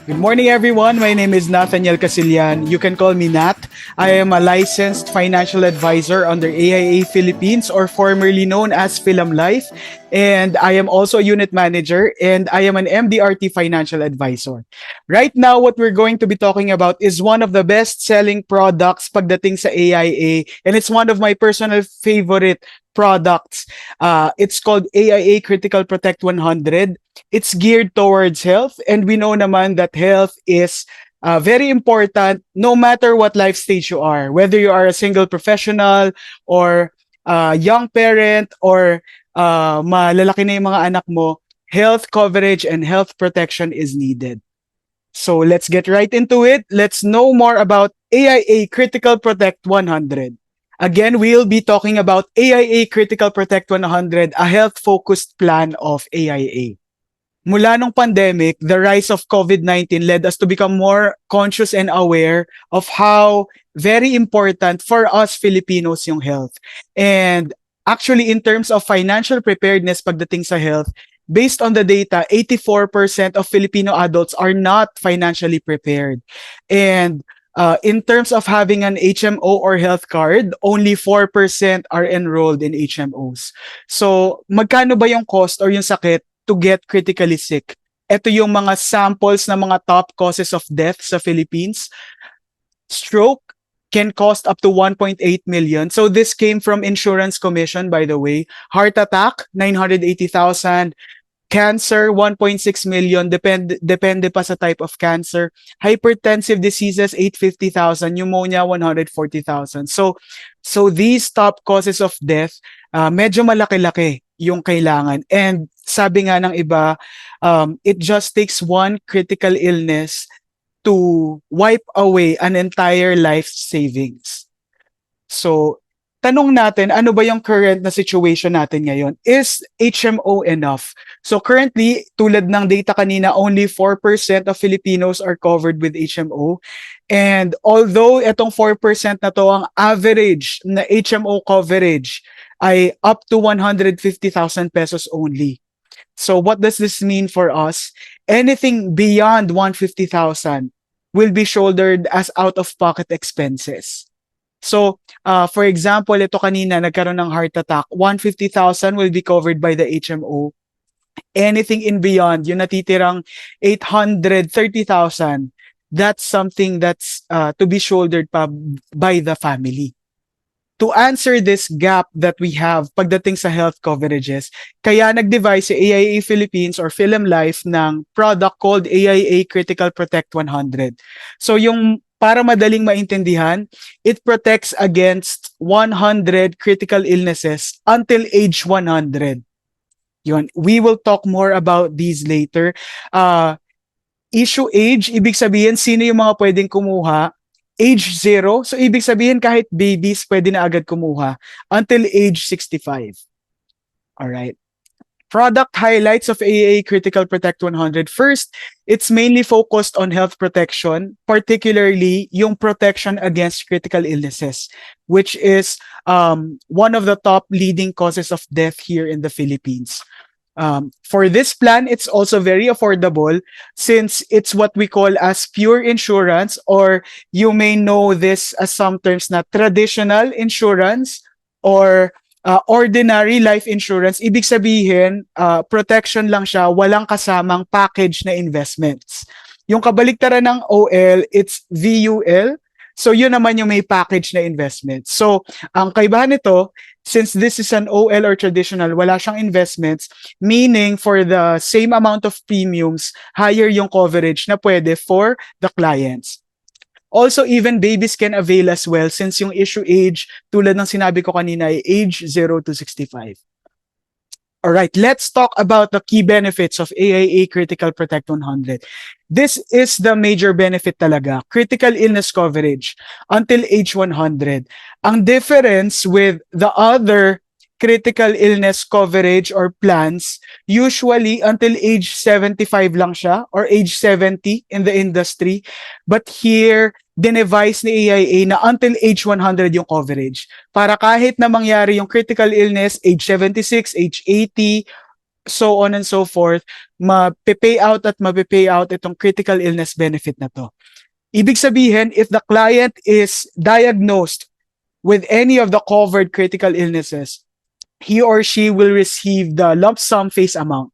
Good morning, everyone. My name is Nathaniel Casillan. You can call me Nat. I am a licensed financial advisor under AIA Philippines, or formerly known as Film Life. And I am also a unit manager, and I am an MDRT financial advisor. Right now, what we're going to be talking about is one of the best-selling products pagdating sa AIA, and it's one of my personal favorite products. It's called AIA Critical Protect 100. It's geared towards health, and we know naman that health is very important no matter what life stage you are, whether you are a single professional or a young parent or malalaki na yung mga anak mo. Health coverage and health protection is needed. So let's get right into it. Let's know more about AIA Critical Protect 100. Again, we'll be talking about AIA Critical Protect 100, a health-focused plan of AIA. Mula nung pandemic, the rise of COVID-19 led us to become more conscious and aware of how very important for us Filipinos yung health. And actually, in terms of financial preparedness pagdating sa health, based on the data, 84% of Filipino adults are not financially prepared. And in terms of having an HMO or health card, only 4% are enrolled in HMOs. So, magkano ba yung cost or yung sakit to get critically sick? Ito yung mga samples na mga top causes of death sa Philippines. Stroke can cost up to 1.8 million. So this came from Insurance Commission, by the way. Heart attack, 980,000. Cancer, 1.6 million. Depende pa sa type of cancer. Hypertensive diseases, 850,000. Pneumonia, 140,000. So these top causes of death, medyo malaki-laki yung kailangan. And sabi nga ng iba, it just takes one critical illness to wipe away an entire life savings. So, tanong natin, ano ba yung current na situation natin ngayon? Is HMO enough? So currently, tulad ng data kanina, only 4% of Filipinos are covered with HMO. And although itong 4% na to, ang average na HMO coverage ay up to 150,000 pesos only. So what does this mean for us? Anything beyond 150,000 will be shouldered as out-of-pocket expenses. So, for example, ito kanina, nagkaroon ng heart attack, 150,000 will be covered by the HMO. Anything in beyond, yung natitirang 830,000, that's something that's to be shouldered pa by the family. To answer this gap that we have pagdating sa health coverages, kaya nag-devise si AIA Philippines or Film Life ng product called AIA Critical Protect 100. So yung para madaling maintindihan, it protects against 100 critical illnesses until age 100. Yun. We will talk more about these later. Issue age, ibig sabihin sino yung mga pwedeng kumuha. Age 0, so ibig sabihin kahit babies pwede na agad kumuha until age 65. Alright. Product highlights of AIA Critical Protect 100. First, it's mainly focused on health protection, particularly yung protection against critical illnesses, which is one of the top leading causes of death here in the Philippines. For this plan, it's also very affordable since it's what we call as pure insurance, or you may know this as some terms na traditional insurance or ordinary life insurance. Ibig sabihin, protection lang siya, walang kasamang package na investments. Yung kabaliktaran ng OL, it's VUL. So yun naman yung may package na investments. So ang kaibahan nito, since this is an OL or traditional, wala siyang investments, meaning for the same amount of premiums, higher yung coverage na pwede for the clients. Also, even babies can avail as well since yung issue age, tulad ng sinabi ko kanina, ay age 0 to 65. Alright, let's talk about the key benefits of AIA Critical Protect 100. This is the major benefit talaga, critical illness coverage until age 100. Ang difference with the other critical illness coverage or plans, usually until age 75 lang siya or age 70 in the industry. But here, dinevise ni AIA na until age 100 yung coverage. Para kahit na mangyari yung critical illness, age 76, age 80, so on and so forth, ma-pay out at ma-pay out itong critical illness benefit na to. Ibig sabihin, if the client is diagnosed with any of the covered critical illnesses, he or she will receive the lump sum face amount.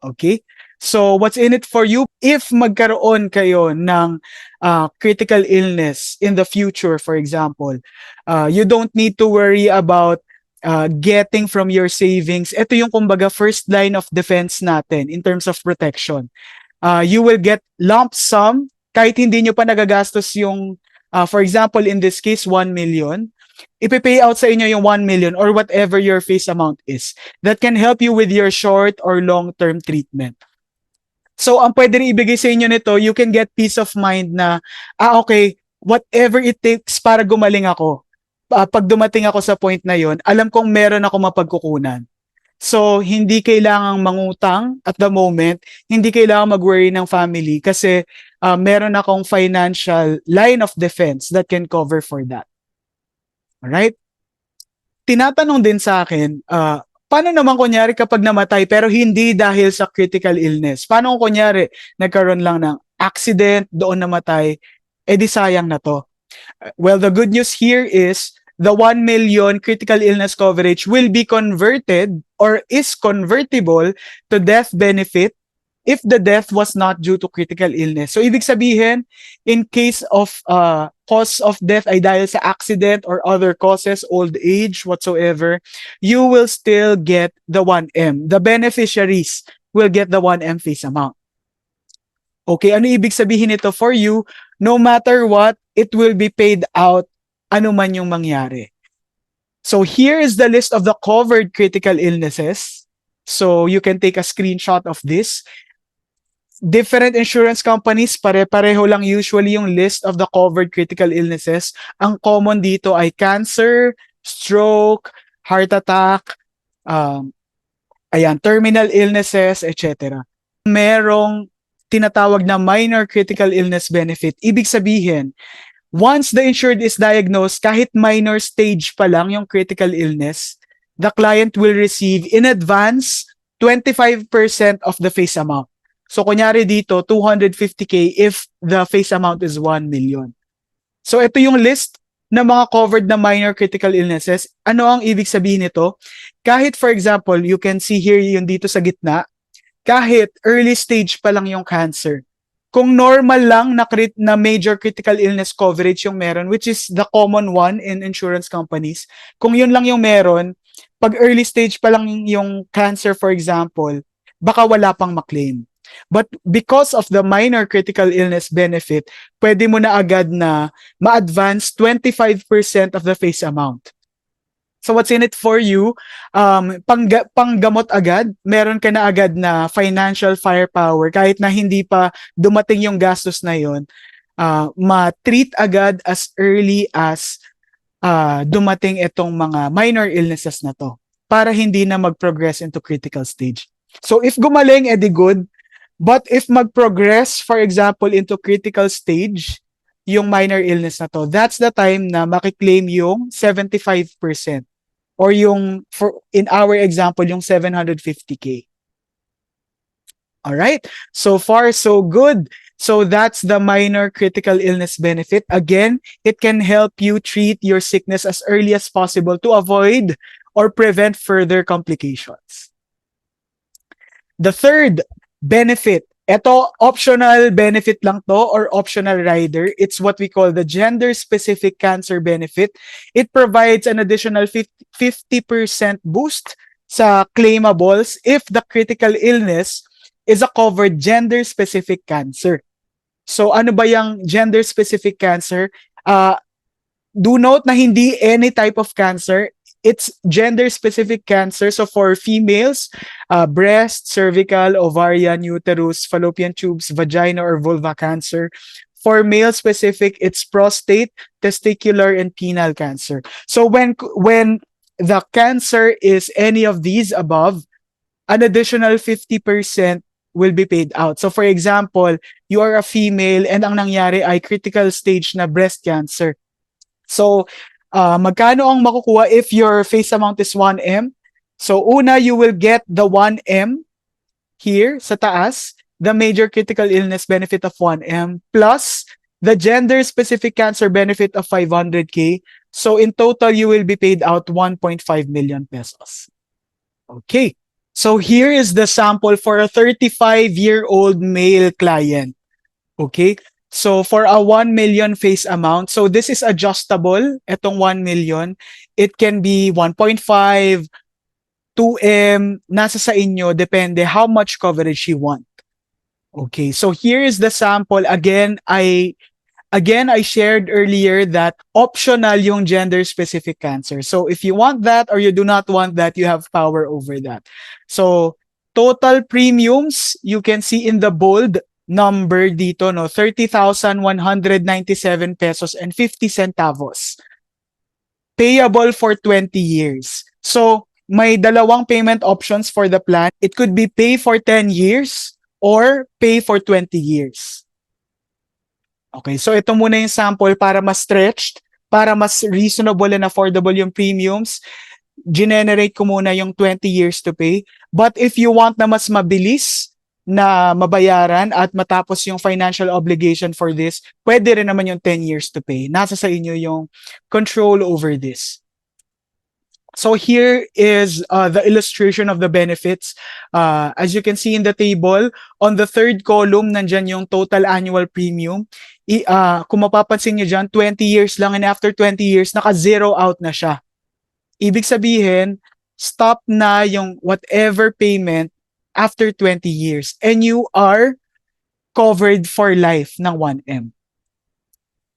Okay? So what's in it for you? If magkaroon kayo ng critical illness in the future, for example, you don't need to worry about getting from your savings. Ito yung kumbaga first line of defense natin in terms of protection. You will get lump sum kahit hindi nyo pa nagagastos yung, for example, in this case, 1 million. Ipipay out sa inyo yung 1 million or whatever your face amount is. That can help you with your short or long-term treatment. So, ang pwede rin ibigay sa inyo nito, you can get peace of mind na, okay, whatever it takes para gumaling ako, pag dumating ako sa point na yon, alam kong meron ako mapagkukunan. So, hindi kailangang mangutang at the moment, hindi kailangang mag-worry ng family kasi meron akong financial line of defense that can cover for that. Alright? Tinatanong din sa akin, paano naman kunyari kapag namatay pero hindi dahil sa critical illness? Paano kung kunyari nagkaroon lang ng accident, doon namatay, di sayang na to. Well, the good news here is the 1 million critical illness coverage will be converted or is convertible to death benefit if the death was not due to critical illness. So, ibig sabihin, in case of cause of death ay dahil sa accident or other causes, old age, whatsoever, you will still get the 1M. The beneficiaries will get the 1M face amount. Okay, ano ibig sabihin nito for you? No matter what, it will be paid out ano man yung mangyari. So here is the list of the covered critical illnesses. So you can take a screenshot of this. Different insurance companies, pare-pareho lang usually yung list of the covered critical illnesses. Ang common dito ay cancer, stroke, heart attack, terminal illnesses, etc. Merong tinatawag na minor critical illness benefit. Ibig sabihin, once the insured is diagnosed, kahit minor stage pa lang yung critical illness, the client will receive in advance 25% of the face amount. So, kunyari dito, 250K if the face amount is 1 million. So, ito yung list ng mga covered na minor critical illnesses. Ano ang ibig sabihin nito? Kahit, for example, you can see here yung dito sa gitna, kahit early stage pa lang yung cancer, kung normal lang na major critical illness coverage yung meron, which is the common one in insurance companies, kung yun lang yung meron, pag early stage pa lang yung cancer, for example, baka wala pang maklaim. But because of the minor critical illness benefit, pwede mo na agad na ma-advance 25% of the face amount. So what's in it for you? Panggamot agad, meron ka na agad na financial firepower kahit na hindi pa dumating yung gastos na yon. Ma-treat agad as early as dumating itong mga minor illnesses na to para hindi na mag-progress into critical stage. So if gumaling, edi good. But if mag-progress, for example, into critical stage, yung minor illness na to, that's the time na makiklaim yung 75%. Or yung, in our example, yung 750K. Alright? So far, so good. So that's the minor critical illness benefit. Again, it can help you treat your sickness as early as possible to avoid or prevent further complications. The third benefit, ito optional benefit lang to or optional rider. It's what we call the gender-specific cancer benefit. It provides an additional 50% boost sa claimables if the critical illness is a covered gender-specific cancer. So ano ba yung gender-specific cancer? Do note na hindi any type of cancer. It's gender-specific cancer. So for females, breast, cervical, ovarian, uterus, fallopian tubes, vagina, or vulva cancer. For male-specific, it's prostate, testicular, and penile cancer. So when the cancer is any of these above, an additional 50% will be paid out. So for example, you are a female and ang nangyari ay critical stage na breast cancer. So magkano ang makukuha if your face amount is 1M? So una, you will get the 1M here sa taas, the major critical illness benefit of 1M plus the gender-specific cancer benefit of 500K. So in total, you will be paid out 1.5 million pesos. Okay. So here is the sample for a 35-year-old male client. Okay. So for a 1 million face amount, so this is adjustable, itong 1 million. It can be 1.5, 2M, nasa sa inyo, depende how much coverage you want. Okay, so here is the sample. Again, I shared earlier that optional yung gender-specific cancer. So if you want that or you do not want that, you have power over that. So total premiums, you can see in the bold number dito, no, 30,197 pesos and 50 centavos. Payable for 20 years. So may dalawang payment options for the plan. It could be pay for 10 years or pay for 20 years. Okay, so ito muna yung sample para mas stretched, para mas reasonable and affordable yung premiums. Generate ko muna yung 20 years to pay. But if you want na mas mabilis na mabayaran at matapos yung financial obligation for this, pwede rin naman yung 10 years to pay. Nasa sa inyo yung control over this. So here is the illustration of the benefits. As you can see in the table, on the third column, nandyan yung total annual premium. Kung mapapansin nyo dyan, 20 years lang and after 20 years, naka-zero out na siya. Ibig sabihin, stop na yung whatever payment after 20 years and you are covered for life ng 1M.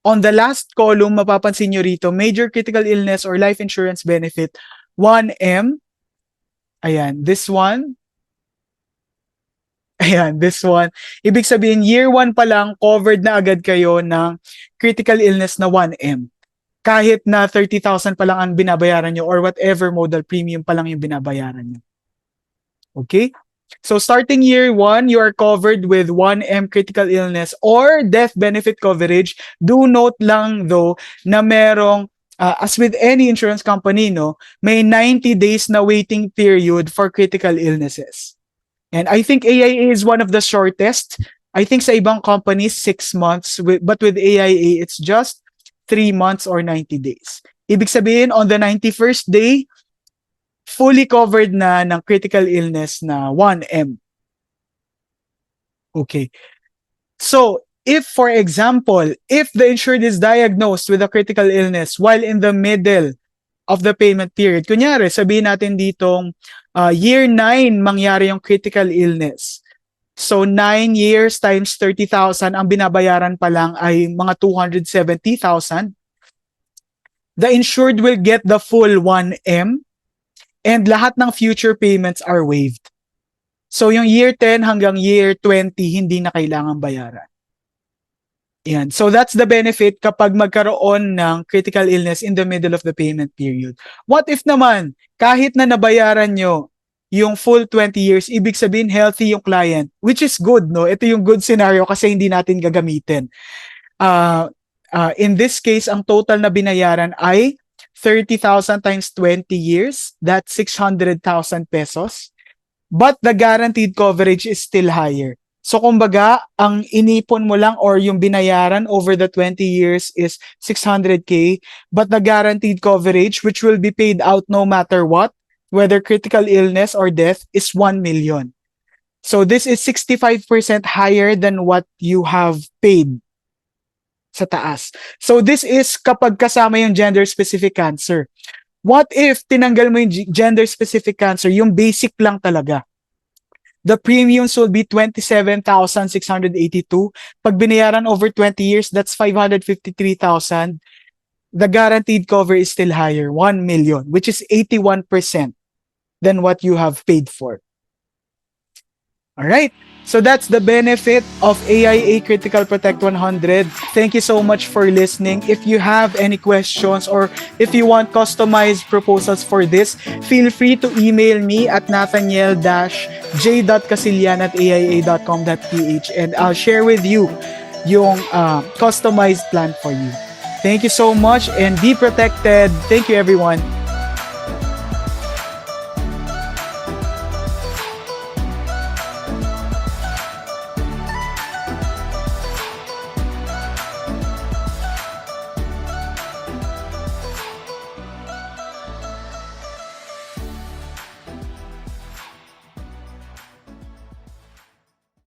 On the last column, mapapansin nyo rito, major critical illness or life insurance benefit, 1M. Ayan, this one. Ayan, this one. Ibig sabihin, year 1 pa lang, covered na agad kayo ng critical illness na 1M. Kahit na 30,000 pa lang ang binabayaran nyo or whatever modal premium pa lang yung binabayaran nyo. Okay? So starting year 1, you are covered with 1M critical illness or death benefit coverage. Do note lang though na merong, as with any insurance company, no, may 90 days na waiting period for critical illnesses. And I think AIA is one of the shortest. I think sa ibang companies, 6 months. But with AIA, it's just 3 months or 90 days. Ibig sabihin, on the 91st day, fully covered na ng critical illness na 1M. Okay. So, if for example, if the insured is diagnosed with a critical illness while in the middle of the payment period, kunyari, sabihin natin ditong year 9 mangyari yung critical illness. So, 9 years times 30,000, ang binabayaran pa lang ay mga 270,000. The insured will get the full 1M. And lahat ng future payments are waived. So yung year 10 hanggang year 20, hindi na kailangan bayaran. Yan. So that's the benefit kapag magkaroon ng critical illness in the middle of the payment period. What if naman, kahit na nabayaran nyo yung full 20 years, ibig sabihin healthy yung client, which is good, no? Ito yung good scenario kasi hindi natin gagamitin. In this case, ang total na binayaran ay 30,000 times 20 years, that's 600,000 pesos. But the guaranteed coverage is still higher. So kumbaga, ang inipon mo lang or yung binayaran over the 20 years is 600K, but the guaranteed coverage, which will be paid out no matter what, whether critical illness or death, is 1 million. So this is 65% higher than what you have paid sa taas. So this is kapag kasama yung gender-specific cancer. What if tinanggal mo yung gender-specific cancer, yung basic lang talaga? The premiums will be 27,682. Pag binayaran over 20 years, that's 553,000. The guaranteed cover is still higher, 1 million, which is 81% than what you have paid for. All right. So that's the benefit of AIA Critical Protect 100. Thank you so much for listening. If you have any questions or if you want customized proposals for this, feel free to email me at nathaniel-j.casillan@aia.com.ph and I'll share with you yung customized plan for you. Thank you so much and be protected. Thank you, everyone.